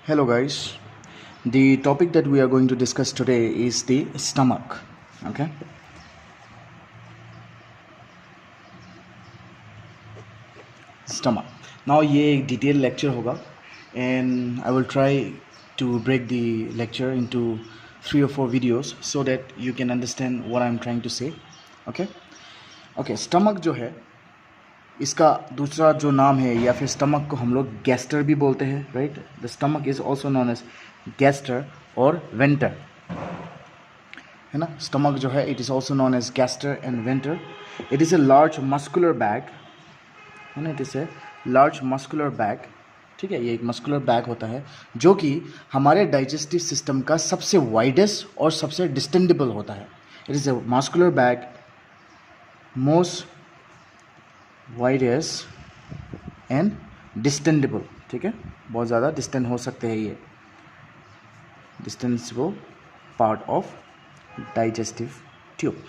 Hello, guys. The topic that we are going to discuss today is the stomach. Okay. Stomach. Now, ये एक detailed lecture होगा, and I will try to break the lecture into 3 or 4 videos so that you can understand what I'm trying to say. Okay. Okay. Stomach जो है, इसका दूसरा जो नाम है या फिर स्टमक को हम लोग गैस्टर भी बोलते हैं, right. The stomach is also known as gaster और वेंटर, है ना. स्टमक जो है it is also known as gaster and venter. It is a large muscular bag, है ना. It is a large muscular bag. ठीक है, ये एक मस्कुलर बैग होता है जो कि हमारे डाइजेस्टिव सिस्टम का सबसे वाइडेस्ट और सबसे डिस्टेंडेबल होता है. It is a muscular bag, most widest and distendable. ठीक है, बहुत ज़्यादा डिस्टेंड हो सकते हैं ये. Distensible part of digestive tube,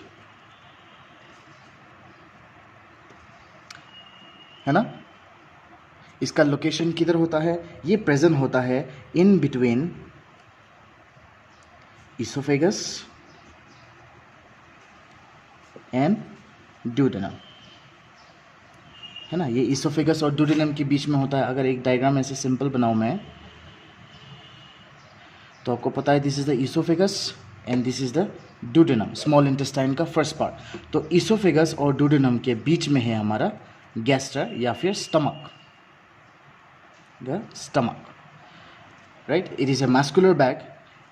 है ना. इसका लोकेशन किधर होता है? ये प्रेजेंट होता है in between oesophagus and duodenum, है ना. ये इसोफेगस और ड्यूडेनम के बीच में होता है. अगर एक डायग्राम ऐसे सिंपल बनाऊं मैं, तो आपको पता है this is the oesophagus and this is the duodenum, small intestine का फर्स्ट पार्ट. तो इसोफेगस और ड्यूडेनम के बीच में है हमारा गैस्टर या फिर stomach, the stomach, right. It is a muscular bag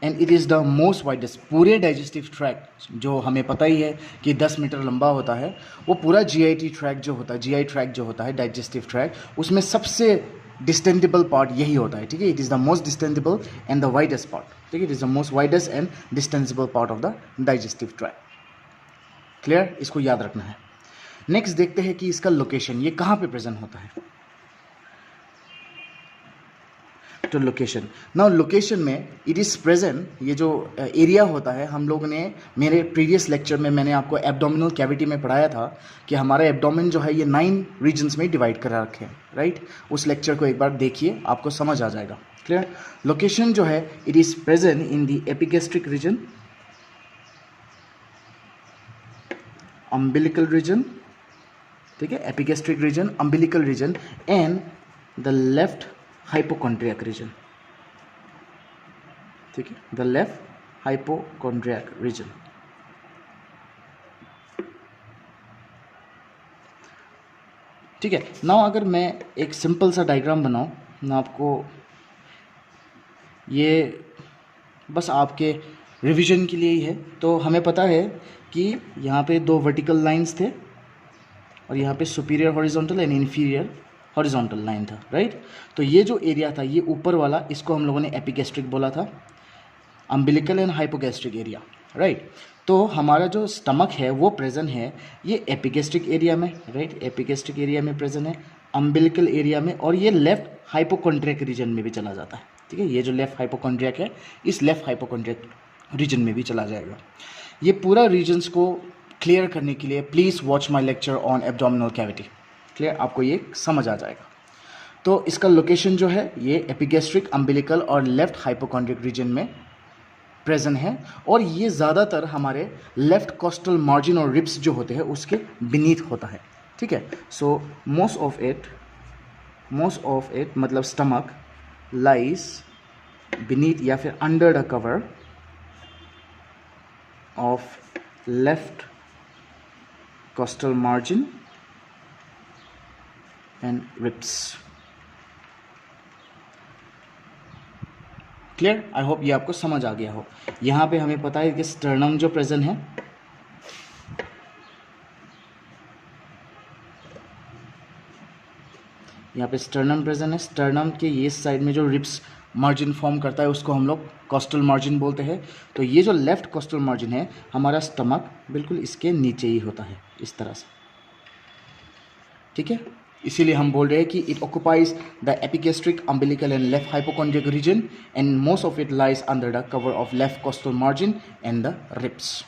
and it is the most widest. पूरे डाइजेस्टिव ट्रैक्ट जो हमें पता ही है कि 10 मीटर लंबा होता है, वो पूरा जीआईटी ट्रैक जो होता है, जीआई ट्रैक जो होता है, डाइजेस्टिव ट्रैक, उसमें सबसे डिस्टेंडेबल पार्ट यही होता है. ठीक है, it is the most distendable and the widest part. ठीक है, it is the most widest and distendable part of the digestive tract. Clear, इसको याद रखना है. नेक्स्ट देखते हैं कि इसका लोकेशन, ये कहाँ पे प्रेजेंट होता है. तो लोकेशन, नाउ लोकेशन में इट इज़ प्रेजेंट. ये जो एरिया होता है, हम लोगों ने मेरे प्रीवियस लेक्चर में मैंने आपको एब्डोमिनल कैविटी में पढ़ाया था कि हमारा एब्डोमेन जो है ये 9 रीजन्स में डिवाइड कर रखे हैं, राइट. उस लेक्चर को एक बार देखिए, आपको समझ आ जाएगा. क्लियर. लोकेशन जो है it is present in the epigastric region, umbilical region. ठीक है, epigastric region, umbilical region and the left hypochondriac region. ठीक है, द लेफ्ट हाइपोकॉन्ड्रियाक रीजन. ठीक है. नाउ अगर मैं एक सिंपल सा डायग्राम बनाऊं ना आपको, ये बस आपके रिवीजन के लिए ही है. तो हमें पता है कि यहाँ पे 2 वर्टिकल लाइंस थे और यहाँ पे superior horizontal and inferior horizontal line था, राइट. तो ये जो एरिया था, ये ऊपर वाला, इसको हम लोगों ने एपिगैस्ट्रिक बोला था, umbilical and hypogastric area, right. तो हमारा जो स्टमक है वो प्रेजेंट है ये एपिगैस्ट्रिक एरिया में, राइट. एपिगैस्ट्रिक एरिया में प्रेजेंट है, अम्बिलिकल एरिया में, और ये लेफ्ट हाइपोकॉन्ड्रियाक रीजन में भी चला जाता है. ठीक है, ये जो लेफ्ट हाइपोकॉन्ड्रियाक है, इस लेफ्ट हाइपोकॉन्ड्रियाक रीजन में भी चला जाएगा. ये पूरा रीजन्स को क्लियर करने के लिए please watch my lecture on abdominal cavity. Clear, आपको ये समझ आ जाएगा. तो इसका लोकेशन जो है ये एपिगैस्ट्रिक, अम्बिलिकल और लेफ्ट हाइपोकॉन्ड्रिक रीजन में प्रेजेंट है, और ये ज़्यादातर हमारे लेफ्ट कोस्टल मार्जिन और रिब्स जो होते हैं उसके बीनीथ होता है. ठीक है. सो मोस्ट ऑफ इट मतलब स्टमक लाइज बीनीथ या फिर under the cover of left costal margin and ribs. Clear, I hope ये आपको समझ आ गया हो. यहाँ पे हमें पता है कि स्टर्नम जो प्रेजेंट है, यहाँ पे स्टर्नम प्रेजेंट है. स्टर्नम के ये साइड में जो रिब्स मार्जिन फॉर्म करता है उसको हम लोग कोस्टल मार्जिन बोलते हैं. तो ये जो लेफ्ट कोस्टल मार्जिन है, हमारा स्टमक बिल्कुल इसके नीचे ही होता है, इस तरह से. ठीक है, इसीलिए हम बोल रहे हैं कि it occupies the epigastric, umbilical and left hypochondriac region and most of it lies under the cover of left costal margin and the ribs.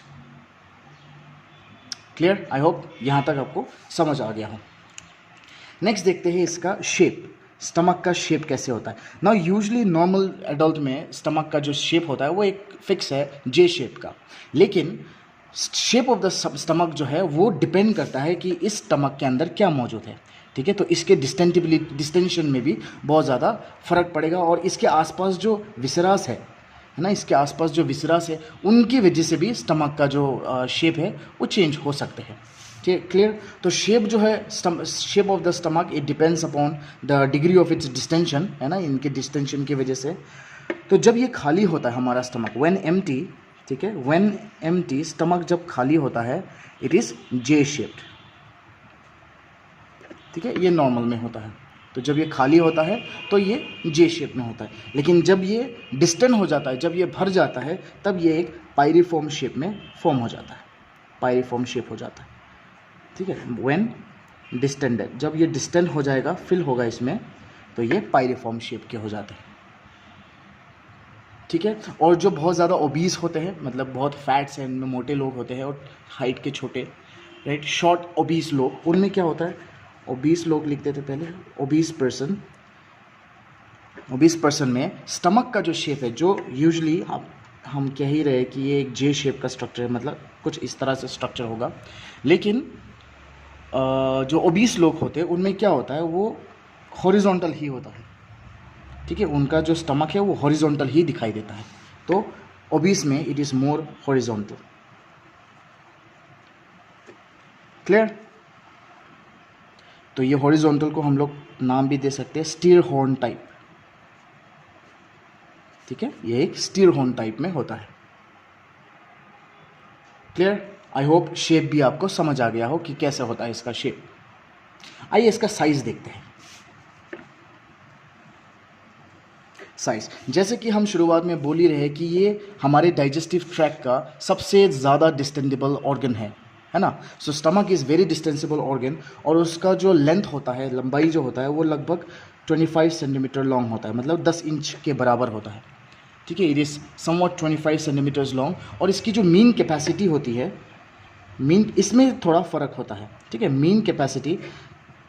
Clear, I hope यहाँ तक आपको समझ आ गया हो. नेक्स्ट देखते हैं इसका शेप. स्टमक का शेप कैसे होता है ना। यूजली नॉर्मल एडल्ट में स्टमक का जो शेप होता है वो एक फिक्स है जे शेप का, लेकिन शेप ऑफ द स्टमक जो है वो डिपेंड करता है कि इस स्टमक के अंदर क्या मौजूद है। ठीक है, तो इसके डिस्टेंशन में भी बहुत ज़्यादा फर्क पड़ेगा, और इसके आसपास जो विसरास है ना, इसके आसपास जो विसरास है उनकी वजह से भी स्टमक का जो शेप है वो चेंज हो सकते हैं। ठीक, क्लियर। तो शेप जो है, shape of the stomach, it depends upon the degree of its distension, है ना, इनके डिस्टेंशन की वजह से। तो जब ये खाली होता है हमारा स्टमक, व्हेन एम्प्टी, ठीक है, व्हेन एम्प्टी, स्टमक जब खाली होता है इट इज़ जे शेप्ड। ठीक है, ये नॉर्मल में होता है। तो जब ये खाली होता है तो ये जे शेप में होता है, लेकिन जब ये डिस्टेंट हो जाता है, जब ये भर जाता है, तब ये एक पायरिफॉर्म शेप में फॉर्म हो जाता है, पायरिफॉर्म शेप हो जाता है। ठीक है, व्हेन डिस्टेंडेड, जब ये डिस्टेंट हो जाएगा, फिल होगा इसमें, तो ये पायरिफॉर्म शेप के हो जाते हैं। ठीक है, और जो बहुत ज़्यादा ओबीस होते हैं, मतलब बहुत फैट्स हैं, इनमें मोटे लोग होते हैं और हाइट के छोटे, राइट, शॉर्ट ओबीस लोग, उनमें क्या होता है, ओबीस लोग लिखते थे पहले, ओबीस पर्सन में स्टमक का जो शेप है, जो यूजली हम कह ही रहे कि ये एक जे शेप का स्ट्रक्चर है, मतलब कुछ इस तरह से स्ट्रक्चर होगा, लेकिन जो ओबीस लोग होते हैं उनमें क्या होता है, वो हॉरिजॉन्टल ही होता है। ठीक है, उनका जो स्टमक है वो हॉरिजॉन्टल ही दिखाई देता है, तो ओबीस में it is more horizontal. Clear. तो ये हॉरिजॉन्टल को हम लोग नाम भी दे सकते हैं स्टीर हॉर्न टाइप। ठीक है, ये एक स्टीर हॉर्न टाइप में होता है। क्लियर। आई होप शेप भी आपको समझ आ गया हो कि कैसे होता है इसका शेप। आइए इसका साइज देखते हैं। साइज, जैसे कि हम शुरुआत में बोल ही रहे कि ये हमारे डाइजेस्टिव ट्रैक्ट का सबसे ज़्यादा डिस्टेंडेबल ऑर्गन है ना। सो स्टमक इज़ वेरी डिस्टेंसिबल ऑर्गन, और उसका जो लेंथ होता है, लंबाई जो होता है, वो लगभग 25 सेंटीमीटर लॉन्ग होता है, मतलब 10 इंच के बराबर होता है। ठीक है, it is somewhat 25 centimetres long, और इसकी जो मीन कैपेसिटी होती है, मीन, इसमें थोड़ा फ़र्क होता है। ठीक है, मीन कैपेसिटी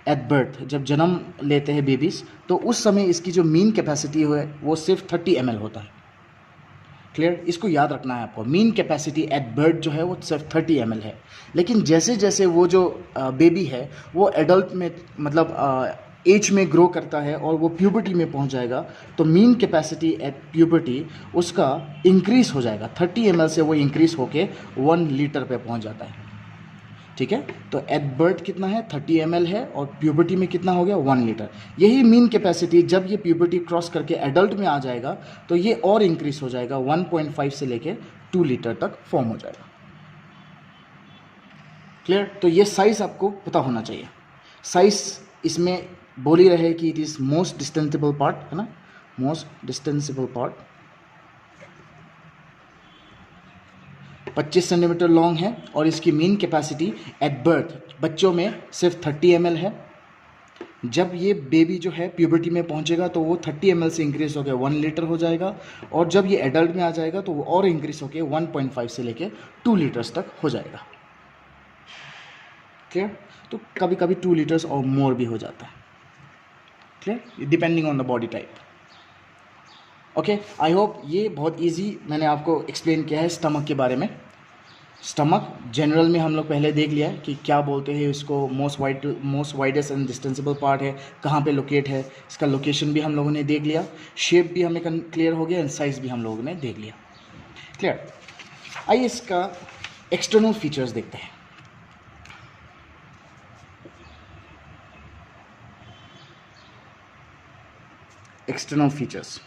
एट बर्थ, जब जन्म लेते हैं बेबीज़, तो उस समय इसकी जो मीन कैपेसिटी है वो सिर्फ 30 ml होता है। क्लियर, इसको याद रखना है आपको, मीन कैपेसिटी एट बर्थ जो है वो सिर्फ 30 ml है, लेकिन जैसे जैसे वो जो बेबी है वो एडल्ट में, मतलब एज में ग्रो करता है और वो प्यूबर्टी में पहुंच जाएगा, तो मीन कैपेसिटी एट प्यूबर्टी उसका इंक्रीज़ हो जाएगा, 30 ml से वो इंक्रीज़ होके 1 लीटर पे पहुंच जाता है। ठीक है, तो एट बर्थ कितना है, 30 ml है, और प्यूबर्टी में कितना हो गया, 1 लीटर। यही मीन कैपेसिटी जब ये प्यूबर्टी क्रॉस करके एडल्ट में आ जाएगा तो ये और इंक्रीज हो जाएगा, 1.5 से लेके 2 लीटर तक फॉर्म हो जाएगा। क्लियर। तो ये साइज आपको पता होना चाहिए। साइज इसमें बोल ही रहे कि इट इज़ मोस्ट डिस्टेंसिबल पार्ट, है ना, मोस्ट डिस्टेंसिबल पार्ट। 25 सेंटीमीटर लॉन्ग है, और इसकी मीन कैपेसिटी एट बर्थ बच्चों में सिर्फ 30 ml है। जब ये बेबी जो है प्यूबर्टी में पहुंचेगा तो वो 30 ml से इंक्रीज होकर 1 लीटर हो जाएगा, और जब ये एडल्ट में आ जाएगा तो वो और इंक्रीज होकर 1.5 से लेके 2 लीटर्स तक हो जाएगा। क्लियर। तो कभी कभी 2 लीटर्स और मोर भी हो जाता है। Clear, depending on the body type. Okay, I hope ये बहुत इजी मैंने आपको एक्सप्लेन किया है स्टमक के बारे में। स्टमक जनरल में हम लोग पहले देख लिया है कि क्या बोलते हैं इसको, मोस्ट वाइडेस्ट एंड डिस्टेंसिबल पार्ट है, कहाँ पे लोकेट है, इसका लोकेशन भी हम लोगों ने देख लिया, शेप भी हमें क्लियर हो गया, एंड साइज भी हम लोगों ने देख लिया। क्लियर। आइए इसका एक्सटर्नल फीचर्स देखते हैं। एक्सटर्नल फीचर्स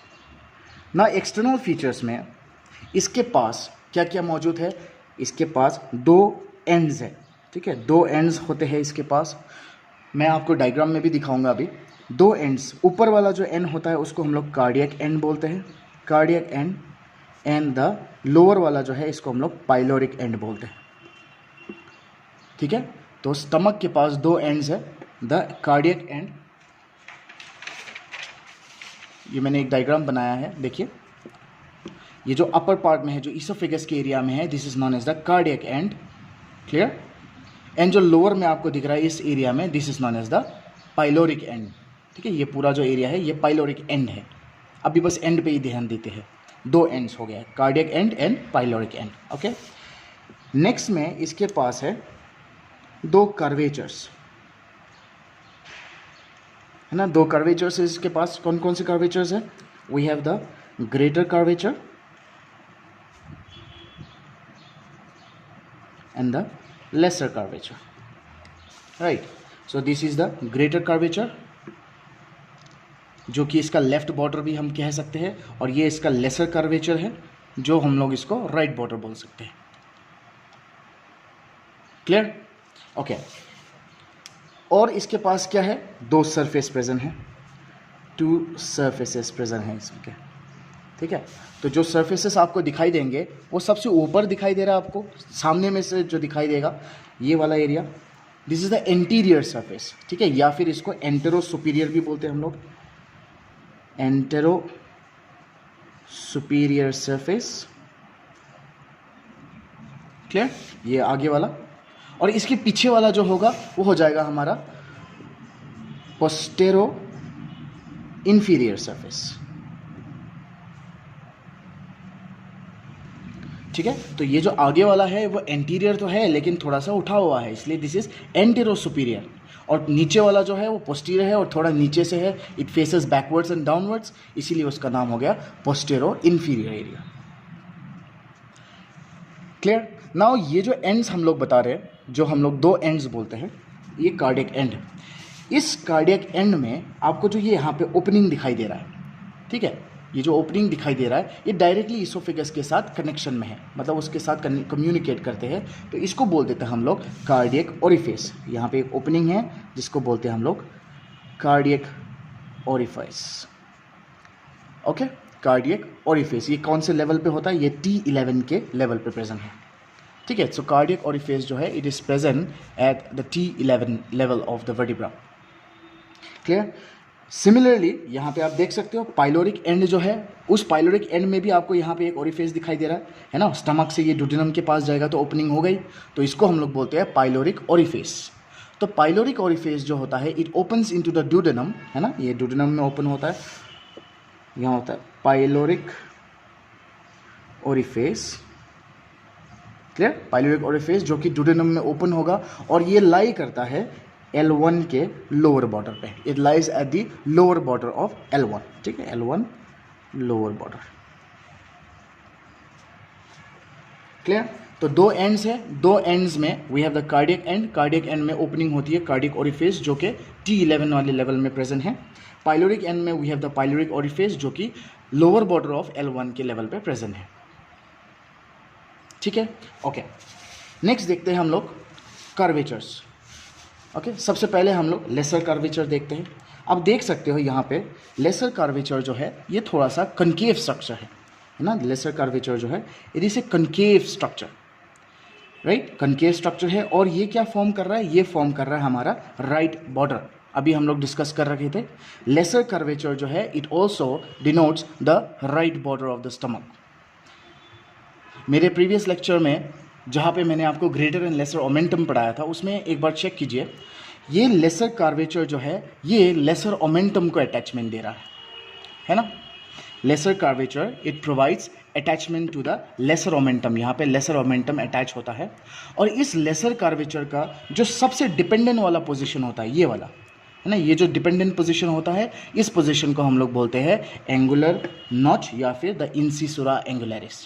ना, एक्सटर्नल फीचर्स में इसके पास क्या क्या मौजूद है, इसके पास 2 एंड्स है। ठीक है, 2 एंड्स होते हैं इसके पास, मैं आपको डायग्राम में भी दिखाऊंगा अभी। 2 एंड्स, ऊपर वाला जो एंड होता है उसको हम लोग कार्डियक एंड बोलते हैं, cardiac and, and the lower वाला जो है इसको हम लोग पाइलोरिक एंड बोलते हैं। ठीक है, तो स्टमक के पास 2 एंड्स है, द कार्डियक एंड, ये मैंने एक डायग्राम बनाया है, देखिए, ये जो अपर पार्ट में है, जो इसोफेगस के एरिया में है, this is known as the cardiac end. Clear. And जो लोअर में आपको दिख रहा है इस एरिया में, this is known as the pyloric end. ठीक है, ये पूरा जो एरिया है ये पाइलोरिक एंड है। अभी बस एंड पे ही ध्यान देते हैं, दो एंड्स हो गया, cardiac and and pyloric and. Okay, next में इसके पास है दो कर्वेचर्स, है ना, दो कर्वेचर्स इसके पास। कौन कौन से कर्वेचर्स है? We have the greater curvature and the lesser curvature, right? So this is the greater curvature, जो कि इसका लेफ्ट बॉर्डर भी हम कह सकते हैं, और ये इसका लेसर कर्वेचर है जो हम लोग इसको राइट बॉर्डर बोल सकते हैं। क्लियर? ओके, और इसके पास क्या है? दो सरफेस प्रेजेंट है, टू सरफेसेस प्रेजेंट है इसके, ठीक है। तो जो सरफेसेस आपको दिखाई देंगे वो सबसे ऊपर दिखाई दे रहा है आपको, सामने में से जो दिखाई देगा ये वाला area, this is the anterior surface, ठीक है, या फिर इसको एंटेरो सुपीरियर भी बोलते हैं हम लोग, एंटेरो सुपीरियर सरफेस। क्लियर? ये आगे वाला, और इसके पीछे वाला जो होगा वो हो जाएगा हमारा पोस्टेरो इंफीरियर सरफेस, ठीक है। तो ये जो आगे वाला है वो एंटीरियर तो है लेकिन थोड़ा सा उठा हुआ है, इसलिए दिस इज एंटेरो सुपीरियर, और नीचे वाला जो है वो पोस्टीरियर है और थोड़ा नीचे से है, it faces backwards and downwards, इसीलिए उसका नाम हो गया पोस्टेरो इंफीरियर एरिया। क्लियर? नाउ ये जो एंड्स हम लोग बता रहे हैं, जो हम लोग दो एंड्स बोलते हैं, ये कार्डियक एंड, इस कार्डियक एंड में आपको जो ये यहाँ पे ओपनिंग दिखाई दे रहा है, ठीक है, ये जो ओपनिंग दिखाई दे रहा है ये डायरेक्टली इसोफेगस के साथ कनेक्शन में है, मतलब उसके साथ कम्युनिकेट करते हैं, तो इसको बोल देते हैं हम लोग कार्डियक ओरिफिस। यहाँ पे एक ओपनिंग है जिसको बोलते हैं हम लोग cardiac orifice. Okay, cardiac orifice ये कौन से लेवल पे होता है? ये T11 के लेवल पे प्रेजेंट है, ठीक है। सो कार्डियक ओरिफिस जो है it is present at the T11 level of the vertebra. Clear? Similarly यहाँ पे आप देख सकते हो पाइलोरिक एंड जो है, उस पाइलोरिक एंड में भी आपको यहाँ पे एक ओरिफेस दिखाई दे रहा है ना, स्टमक से ये ड्यूडेनम के पास जाएगा तो ओपनिंग हो गई, तो इसको हम लोग बोलते हैं पाइलोरिक ओरिफेस। तो पाइलोरिक ओरिफेस जो होता है it opens into the duodenum, है ना, ये ड्यूडेनम में ओपन होता है, यहाँ होता है pyloric orifice. Clear? Pyloric orifice जो कि ड्यूडेनम में ओपन होगा, और ये लाई करता है L1 के लोअर बॉर्डर पे, it lies at the lower border of L1, ठीक है, L1 लोअर बॉर्डर। क्लियर? तो दो एंड्स है, दो एंड्स में we have the cardiac end, cardiac end में ओपनिंग होती है कार्डियक ओरिफिस जो कि T11 वाले लेवल में प्रेजेंट है। पाइलोरिक एंड में we have the pyloric orifice जो कि लोअर बॉर्डर ऑफ L1 के लेवल पे प्रेजेंट है, ठीक है। ओके, नेक्स्ट देखते हैं हम लोग कर्वेचर्स। ओके, सबसे पहले हम लोग लेसर कर्वेचर देखते हैं। अब देख सकते हो यहाँ पे लेसर कर्वेचर जो है ये थोड़ा सा कनकेव स्ट्रक्चर है ना, लेसर कर्वेचर जो है it is a concave structure, right, concave structure है, और ये क्या फॉर्म कर रहा है? ये फॉर्म कर रहा है हमारा राइट बॉर्डर। अभी हम लोग डिस्कस कर रखे थे लेसर कर्वेचर जो है it also denotes the right border of the stomach. मेरे प्रीवियस लेक्चर में जहाँ पे मैंने आपको ग्रेटर एंड लेसर ओमेंटम पढ़ाया था उसमें एक बार चेक कीजिए, ये लेसर कर्वेचर जो है ये लेसर ओमेंटम को अटैचमेंट दे रहा है ना। Lesser curvature it provides attachment to the lesser omentum, यहाँ पे लेसर ओमेंटम अटैच होता है, और इस लेसर कर्वेचर का जो सबसे डिपेंडेंट वाला पोजीशन होता है ये वाला, है ना, ये जो डिपेंडेंट पोजीशन होता है इस पोजीशन को हम लोग बोलते हैं एंगुलर नॉच या फिर द इंसिसुरा एंगुलरिस,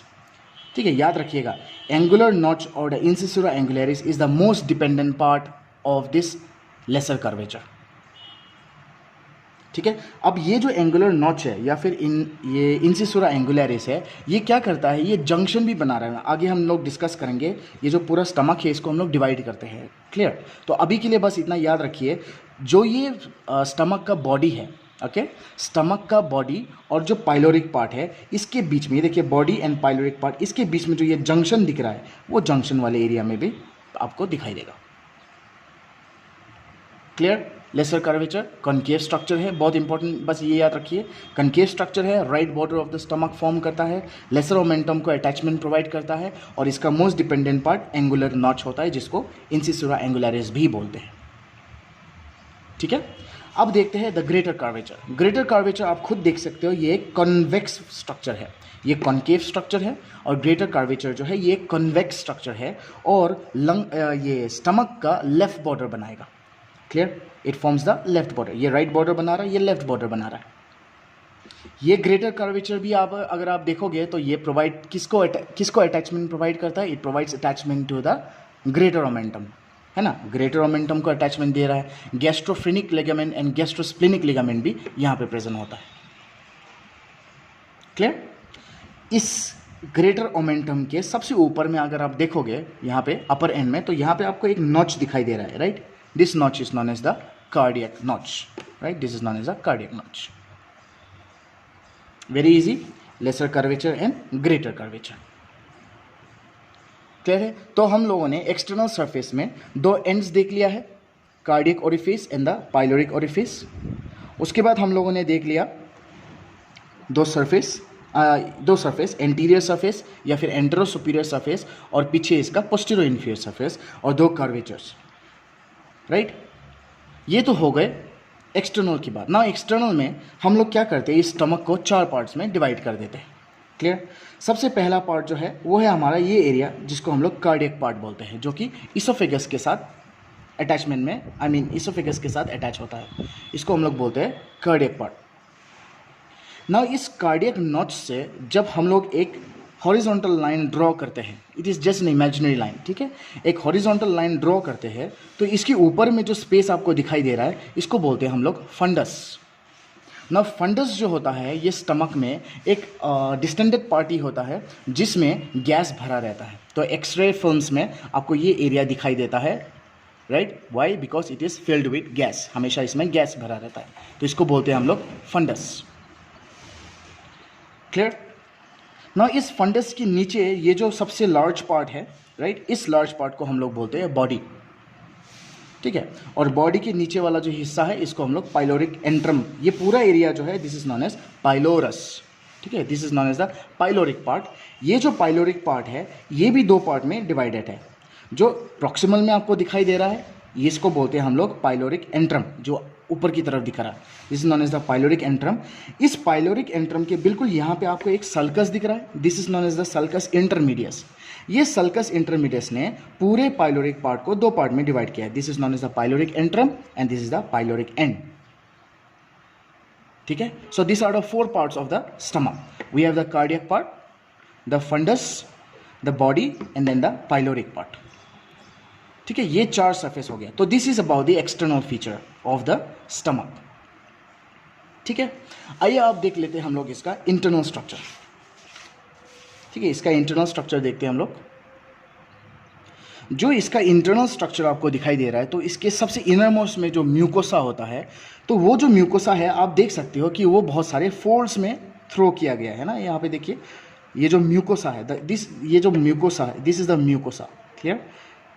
ठीक है। याद रखिएगा एंगुलर नॉच और the incisura angularis is the most dependent part of this lesser curvature, ठीक है। अब ये जो एंगुलर नॉच है या फिर ये इंसिसुरा एंगुलरिस है, ये क्या करता है? ये जंक्शन भी बना रहा है, आगे हम लोग डिस्कस करेंगे। ये जो पूरा स्टमक है इसको हम लोग डिवाइड करते हैं, क्लियर। तो अभी के लिए बस इतना याद रखिए, जो ये स्टमक का बॉडी है, ओके, स्टमक का बॉडी और जो पाइलोरिक पार्ट है इसके बीच में, ये देखिए बॉडी एंड पाइलोरिक पार्ट, इसके बीच में जो ये जंक्शन दिख रहा है वो जंक्शन वाले एरिया में भी आपको दिखाई देगा, clear. Lesser curvature concave structure है, बहुत इंपॉर्टेंट, बस ये याद रखिए कनकेव स्ट्रक्चर है, right border of the stomach form करता है, लेसर ओमेंटम को अटैचमेंट प्रोवाइड करता है, और इसका most dependent part angular notch होता है जिसको इंसिसुरा एंगुलरिस भी बोलते हैं, ठीक है। अब देखते हैं the greater curvature. Greater curvature आप खुद देख सकते हो, ये एक कॉन्वेक्स स्ट्रक्चर है, ये कॉन्केव स्ट्रक्चर है, और ग्रेटर कर्वेचर जो है ये कॉन्वेक्स स्ट्रक्चर है, और ये स्टमक का लेफ्ट बॉर्डर बनाएगा। Clear? It forms the left border. ये राइट बॉर्डर बना रहा है, ये लेफ्ट बॉर्डर बना रहा है। ये ग्रेटर कर्वेचर भी आप अगर आप देखोगे तो ये प्रोवाइड किसको अटैचमेंट प्रोवाइड करता है? It provides attachment to the greater omentum, है ना। ग्रेटर ओमेंटम को अटैचमेंट दे रहा है। Gastrophrenic ligament and gastrosplenic ligament भी यहाँ पे प्रेजेंट होता है। क्लियर? इस ग्रेटर ओमेंटम के सबसे ऊपर में अगर आप देखोगे यहाँ पे अपर एंड में, तो यहाँ पे आपको एक नॉच दिखाई दे रहा है, right. This notch is known as the cardiac notch, right. This is known as the cardiac notch. Very easy, lesser curvature and greater curvature. Clear है? तो हम लोगों ने एक्सटर्नल सरफेस में दो एंड्स देख लिया है, cardiac orifice and the pyloric orifice. उसके बाद हम लोगों ने देख लिया दो सरफेस, एंटीरियर सरफेस या फिर एंटेरो सुपीरियर सरफेस, और पीछे इसका पोस्टीरियर इन्फीरियर सरफेस, और दो कर्वेचर्स, राइट। ये तो हो गए एक्सटर्नल की बात। ना एक्सटर्नल में हम लोग क्या करते हैं, इस स्टमक को 4 पार्ट्स में डिवाइड कर देते हैं। क्लियर? सबसे पहला पार्ट जो है वो है हमारा ये एरिया, जिसको हम लोग कार्डियक पार्ट बोलते हैं, जो कि इसोफेगस के साथ अटैचमेंट में, इसोफेगस के साथ अटैच होता है। इसको हम लोग बोलते हैं कार्डियक पार्ट। ना इस कार्डियक नॉच से जब हम लोग एक हॉरिजॉन्टल लाइन ड्रॉ करते हैं, it is just an imaginary line, ठीक है। एक हॉरिजॉन्टल लाइन ड्रॉ करते हैं तो इसके ऊपर में जो स्पेस आपको दिखाई दे रहा है, इसको बोलते हैं हम लोग फंडस। ना फंडस जो होता है ये स्टमक में एक डिस्टेंडेड पार्टी होता है जिसमें गैस भरा रहता है। तो एक्सरे फिल्म्स में आपको ये एरिया दिखाई देता है, right. Why? Because it is filled with gas, हमेशा इसमें गैस भरा रहता है, तो इसको बोलते हैं हम लोग फंडस। क्लियर? ना इस फंडस के नीचे ये जो सबसे लार्ज पार्ट है, राइट, इस लार्ज पार्ट को हम लोग बोलते हैं बॉडी, ठीक है। और बॉडी के नीचे वाला जो हिस्सा है इसको हम लोग पाइलोरिक एंट्रम, ये पूरा एरिया जो है this is known as pylorus, ठीक है। This is known as the pyloric part. ये जो पाइलोरिक पार्ट है ये भी दो पार्ट में डिवाइडेड है। जो प्रॉक्सिमल में आपको दिखाई दे रहा है ये इसको बोलते हैं हम लोग पाइलोरिक एंट्रम, जो ऊपर की तरफ दिख रहा है, this is known as the pyloric antrum. इस पाइलोरिक एंट्रम के बिल्कुल यहाँ पे आपको एक सल्कस दिख रहा है, this is known as the sulcus intermedius. ये सल्कस इंटरमीडियस ने पूरे पाइलोरिक पार्ट को दो पार्ट में डिवाइड किया है, this is known as the pyloric antrum and this is the pyloric end, ठीक है। So this are the 4 parts of the stomach. We have the cardiac part, the fundus, the body and then the pyloric part, ठीक है। ये 4 surface हो गया। तो this is about the external feature of the stomach, ठीक है। आइए आप देख लेते हैं हम लोग इसका इंटरनल स्ट्रक्चर, ठीक है। इसका इंटरनल स्ट्रक्चर देखते हैं हम लोग। जो इसका इंटरनल स्ट्रक्चर आपको दिखाई दे रहा है, तो इसके सबसे इनरमोस्ट में जो म्यूकोसा होता है, तो वो जो म्यूकोसा है आप देख सकते हो कि वो बहुत सारे फोल्ड्स में थ्रो किया गया है ना। यहाँ पे देखिए ये जो म्यूकोसा है, ये जो म्यूकोसा है this is the mucosa, clear.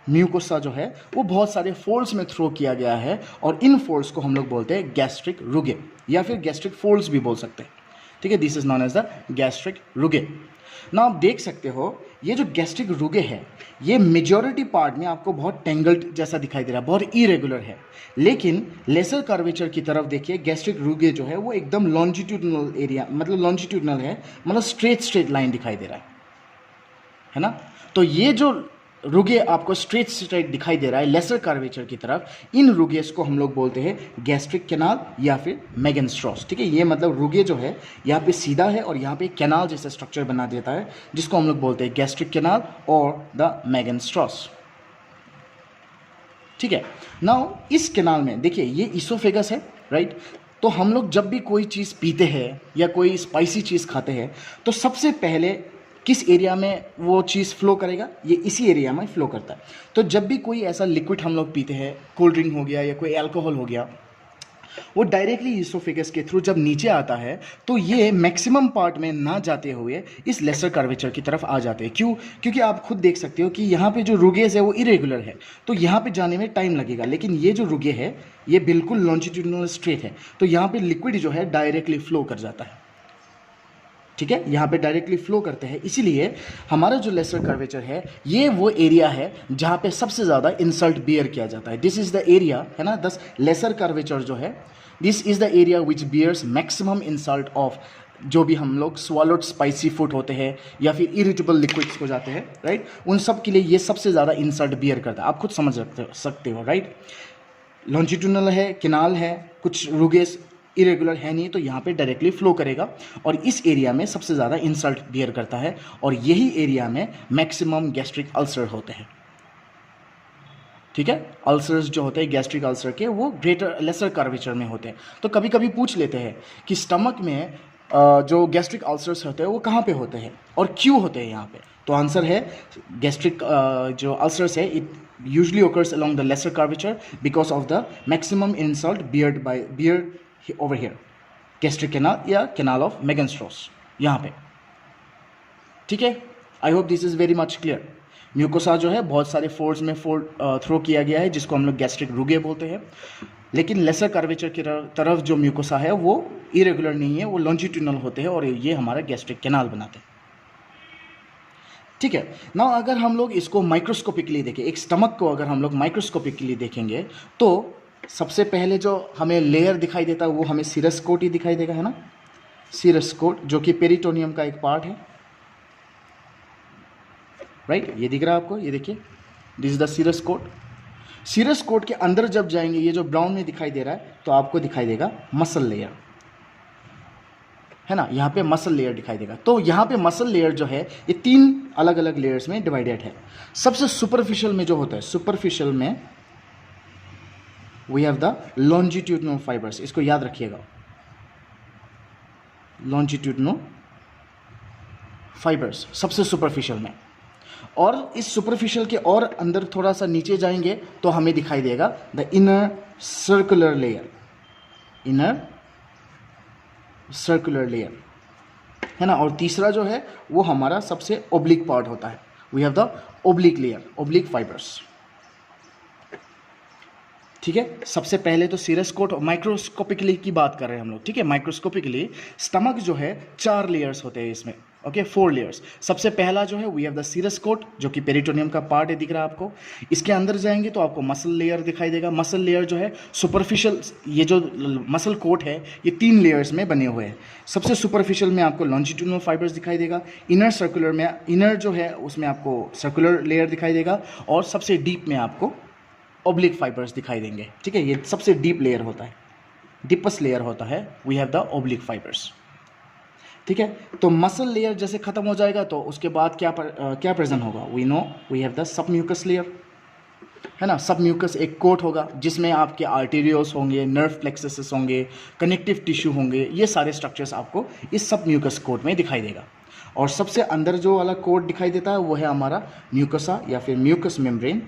Mucosa जो है वो बहुत सारे फोल्ड्स में थ्रो किया गया है, और इन फोल्ड्स को हम लोग बोलते हैं गैस्ट्रिक रुगे या फिर गैस्ट्रिक फोल्ड्स भी बोल सकते हैं, ठीक है। This is known as the gastric rugae. ना आप देख सकते हो ये जो गैस्ट्रिक रुगे है ये मेजॉरिटी पार्ट में आपको बहुत टेंगल्ड जैसा दिखाई दे रहा है, बहुत इरेगुलर है। लेकिन लेसर कर्वेचर की तरफ देखिए, गैस्ट्रिक रुगे जो है वो एकदम लॉन्जिट्यूडनल एरिया, मतलब लॉन्जिट्यूडनल है, मतलब स्ट्रेट लाइन दिखाई दे रहा है ना। तो ये जो रुगे आपको स्ट्रेट दिखाई दे रहा है लेसर कर्वेचर की तरफ, इन रुगेस को हम लोग बोलते हैं गैस्ट्रिक कैनाल या फिर मेगेनस्ट्रॉस, ठीक है। ये मतलब रुगे जो है यहाँ पे सीधा है और यहाँ पे कैनाल जैसा स्ट्रक्चर बना देता है, जिसको हम लोग बोलते हैं गैस्ट्रिक कैनाल और द मेगेनस्ट्रॉस, ठीक है। नाउ इस कैनाल में देखिए ये इसोफेगस है, राइट। तो हम लोग जब भी कोई चीज़ पीते हैं या कोई स्पाइसी चीज़ खाते हैं तो सबसे पहले किस एरिया में वो चीज़ फ्लो करेगा, ये इसी एरिया में फ्लो करता है। तो जब भी कोई ऐसा लिक्विड हम लोग पीते हैं, कोल्ड ड्रिंक हो गया या कोई अल्कोहल हो गया, वो डायरेक्टली इसोफेगस के थ्रू जब नीचे आता है तो ये मैक्सिमम पार्ट में ना जाते हुए इस लेसर कर्वेचर की तरफ आ जाते हैं। क्यों? क्योंकि आप खुद देख सकते हो कि यहाँ पे जो रुगेस है वो इरेगुलर है, तो यहाँ पे जाने में टाइम लगेगा। लेकिन ये जो रुगे है ये बिल्कुल लॉन्जिट्यूडनल स्ट्रेट है, तो यहाँ पे लिक्विड जो है डायरेक्टली फ्लो कर जाता है, ठीक है, यहाँ पे डायरेक्टली फ्लो करते हैं, इसीलिए हमारा जो लेसर कर्वेचर है ये वो एरिया है जहाँ पे सबसे ज़्यादा इंसल्ट बियर किया जाता है। दिस इज़ द एरिया, है ना, दस लेसर कर्वेचर जो है, this is the area which bears maximum insult of जो भी हम लोग स्वॉलोड स्पाइसी फूड होते हैं या फिर इरिटेबल लिक्विड्स को जाते हैं, राइट, उन सब के लिए ये सबसे ज़्यादा इंसल्ट बियर करता है। आप खुद समझ सकते हो, राइट। लॉन्जिट्यूडनल है, किनाल है, कुछ रुगेस इरेगुलर है नहीं, तो यहाँ पे डायरेक्टली फ्लो करेगा और इस एरिया में सबसे ज़्यादा इंसल्ट बियर करता है और यही एरिया में मैक्सिमम गैस्ट्रिक अल्सर होते हैं। ठीक है, अल्सर्स जो होते हैं गैस्ट्रिक अल्सर के वो ग्रेटर लेसर कर्वेचर में होते हैं। तो कभी कभी पूछ लेते हैं कि स्टमक में जो गैस्ट्रिक अल्सर्स होते हैं वो कहाँ पे होते हैं और क्यों होते हैं यहाँ पे। तो आंसर है गैस्ट्रिक जो अल्सर्स है it usually occurs along the lesser curvature because of the maximum insult beared over here, gastric canal या canal of Megenstrauss यहाँ पे। ठीक है, I hope this is very much clear. Mucosa जो है बहुत सारे फोर्स में थ्रो किया गया है जिसको हम लोग गैस्ट्रिक रुगे बोलते हैं, लेकिन लेसर कर्वेचर की तरफ जो म्यूकोसा है वो इरेगुलर नहीं है, वो लॉन्जिट्यूडनल होते हैं और ये हमारा गैस्ट्रिक कैनाल बनाते हैं। ठीक है, नाउ अगर हम लोग इसको माइक्रोस्कोपिकली देखें, एक स्टमक को अगर हम लोग माइक्रोस्कोपिकली देखेंगे तो सबसे पहले जो हमें लेयर दिखाई देता है वो हमें सीरस कोट ही दिखाई देगा, है ना, सीरस कोट जो कि पेरिटोनियम का एक पार्ट है, राइट। ये दिख रहा है आपको, ये देखिए, this is the serous coat. Serous coat के अंदर जब जाएंगे, ये जो ब्राउन में दिखाई दे रहा है, तो आपको दिखाई देगा मसल लेयर, है ना, यहाँ पे मसल लेयर दिखाई देगा। तो यहाँ पे मसल लेयर जो है ये 3 अलग अलग लेयर्स में डिवाइडेड है। सबसे सुपरफिशियल में जो होता है, सुपरफिशियल में we have the longitudinal fibres, इसको याद रखिएगा, लॉन्जिट्यूडनल फाइबर्स सबसे सुपरफिशियल में। और इस सुपरफिशियल के और अंदर थोड़ा सा नीचे जाएंगे तो हमें दिखाई देगा the inner circular layer, inner circular layer, है ना। और तीसरा जो है वो हमारा सबसे ओब्लिक पार्ट होता है, we have the oblique layer, oblique fibres. ठीक है, सबसे पहले तो सीरस कोट माइक्रोस्कोपिकली की बात कर रहे हैं हम लोग। ठीक है, माइक्रोस्कोपिकली स्टमक जो है 4 लेयर्स होते हैं इसमें, ओके, 4 लेयर्स। सबसे पहला जो है we have the serous coat जो कि पेरिटोनियम का पार्ट है, दिख रहा है आपको। इसके अंदर जाएंगे तो आपको मसल लेयर दिखाई देगा। मसल लेयर जो है सुपरफिशियल, ये जो मसल कोट है ये 3 लेयर्स में बने हुए हैं। सबसे सुपरफिशियल में आपको लॉन्जिट्यूडनल फाइबर्स दिखाई देगा, इनर सर्कुलर में, इनर जो है उसमें आपको सर्कुलर लेयर दिखाई देगा और सबसे डीप में आपको ओब्लिक फाइबर्स दिखाई देंगे। ठीक है, ये सबसे डीप लेयर होता है, डीपेस्ट लेयर होता है, we have the oblique fibres. ठीक है, तो मसल लेयर जैसे खत्म हो जाएगा तो उसके बाद क्या प्रेजेंट होगा, we know we have the submucous layer, है ना। सबम्यूकस एक कोट होगा जिसमें आपके आर्टेरियोस होंगे, नर्व प्लेक्सस होंगे, कनेक्टिव टिश्यू होंगे, ये सारे स्ट्रक्चर्स आपको इस सबम्यूकस कोट में दिखाई देगा। और सबसे अंदर जो वाला कोट दिखाई देता है वो है हमारा म्यूकोसा या फिर म्यूकस मेम्ब्रेन,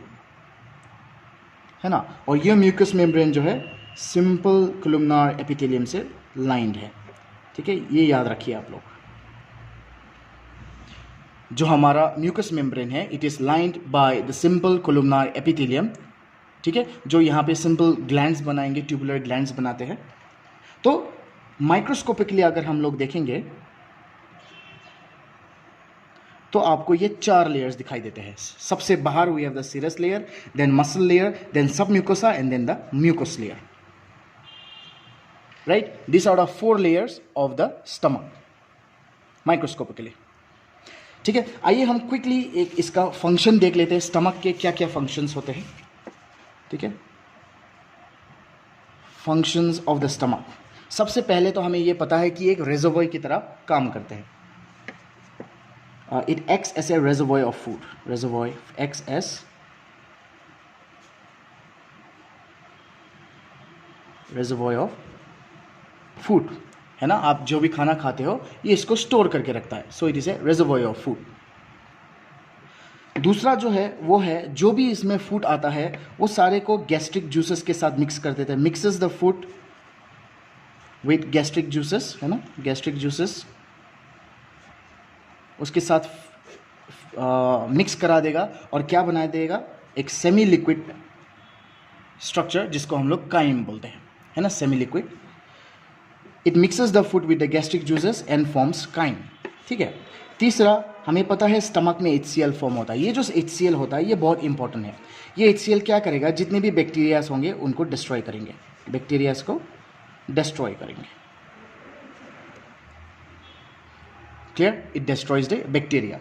है ना। और ये म्यूकस मेम्ब्रेन जो है सिंपल कोलुमनार एपिथेलियम से लाइंड है। ठीक है, ये याद रखिए आप लोग, जो हमारा म्यूकस मेम्ब्रेन है it is lined by the simple columnar epithelium. ठीक है, जो यहाँ पे सिंपल ग्लैंड्स बनाएंगे, ट्यूबुलर ग्लैंड्स बनाते हैं। तो माइक्रोस्कोपिकली अगर हम लोग देखेंगे तो आपको ये 4 लेयर्स दिखाई देते हैं। सबसे बाहर we have the serous layer, then muscle layer, then submucosa and then the mucous layer, right. This are the 4 layers of the stomach microscopically. ठीक है, आइए हम क्विकली एक इसका फंक्शन देख लेते हैं, स्टमक के क्या क्या फंक्शंस होते हैं। ठीक है, फंक्शंस ऑफ द स्टमक। सबसे पहले तो हमें ये पता है कि एक रिजर्वॉयर की तरह काम करते हैं। It acts as a reservoir of food. Reservoir acts as reservoir of food, है ना। आप जो भी खाना खाते हो ये इसको स्टोर करके रखता है, so it is A reservoir of food। दूसरा जो है वो है जो भी इसमें फूड आता है वो सारे को गैस्ट्रिक जूसेस के साथ मिक्स कर देते हैं, mixes the food with gastric juices, है ना, गैस्ट्रिक जूसेस उसके साथ मिक्स करा देगा और क्या बना देगा, एक सेमी लिक्विड स्ट्रक्चर जिसको हम लोग काइम बोलते हैं, है ना, semi liquid. It mixes the food with the gastric juices and forms chyme. ठीक है। तीसरा, हमें पता है स्टमक में HCl फॉर्म होता है। ये जो HCl होता है ये बहुत इंपॉर्टेंट है। ये HCl क्या करेगा, जितने भी बैक्टीरियाज होंगे उनको डिस्ट्रॉय करेंगे, बैक्टीरियाज को डिस्ट्रॉय करेंगे। Clear? It destroys the bacteria.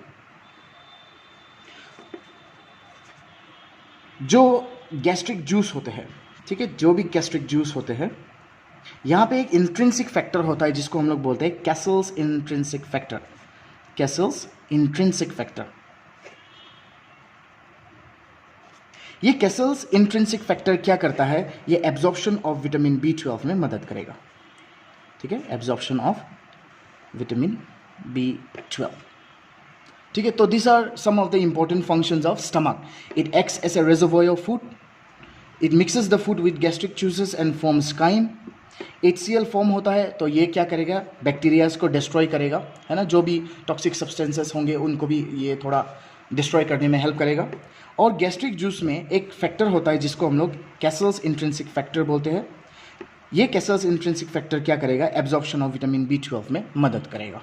जो गैस्ट्रिक जूस होते हैं, ठीक है, जो भी गैस्ट्रिक जूस होते हैं, यहाँ पे एक इंट्रिंसिक फैक्टर होता है जिसको हम लोग बोलते हैं Castle's intrinsic factor. Castle's intrinsic factor. ये कैसल्स इंट्रिंसिक फैक्टर क्या करता है, ये एब्जॉर्प्शन ऑफ विटामिन B12 में मदद करेगा। ठीक है, एब्जॉर्प्शन ऑफ विटामिन B12। ठीक है, तो this are some of the important functions of stomach. It acts as a reservoir of food, it mixes the food with gastric juices and forms chyme. HCl form होता है तो ये क्या करेगा, bacterias को डिस्ट्रॉय करेगा, है ना, जो भी टॉक्सिक सब्सटेंसेस होंगे उनको भी ये थोड़ा डिस्ट्रॉय करने में हेल्प करेगा। और गैस्ट्रिक जूस में एक फैक्टर होता है जिसको हम लोग कैसल्स इंट्रिंसिक फैक्टर बोलते हैं। ये कैसल्स इंट्रिंसिक फैक्टर क्या करेगा, एब्जॉर्प्शन ऑफ विटामिन B12 में मदद करेगा।